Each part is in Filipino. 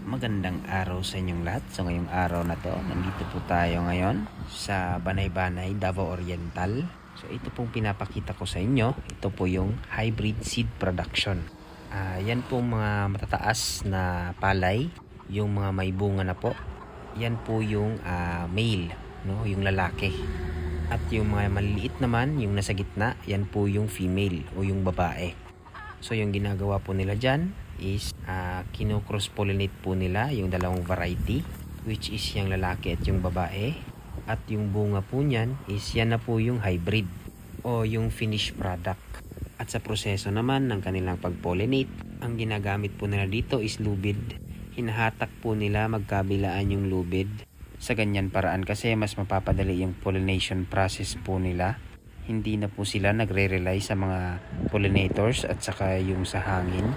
Magandang araw sa inyong lahat. So ngayong araw na to, nandito po tayo ngayon sa Banay-Banay, Davao Oriental. So ito pong pinapakita ko sa inyo, ito po yung hybrid seed production. Yan po mga matataas na palay, yung mga may bunga na po. Yan po yung male, no? Yung lalaki. At yung mga maliliit naman, yung nasa gitna, yan po yung female o yung babae. So yung ginagawa po nila dyan is kino-cross pollinate po nila yung dalawang variety, which is yung lalaki at yung babae. At yung bunga po niyan is yan na po yung hybrid o yung finished product. At sa proseso naman ng kanilang pag-pollinate, ang ginagamit po nila dito is lubid. Hinahatak po nila magkabilaan yung lubid. Sa ganyan paraan kasi mas mapapadali yung pollination process po nila. Hindi na po sila nagre-rely sa mga pollinators at saka yung sa hangin.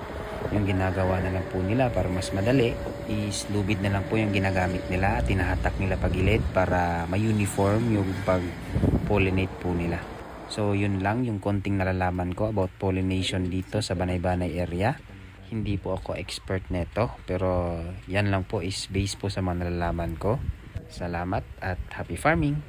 Yung ginagawa na lang po nila para mas madali is lubid na lang po yung ginagamit nila at tinahatak nila pagilid para ma-uniform yung pag-pollinate po nila. So yun lang yung konting nalalaman ko about pollination dito sa Banay-Banay area. Hindi po ako expert neto pero yan lang po is based po sa mga nalalaman ko. Salamat at happy farming!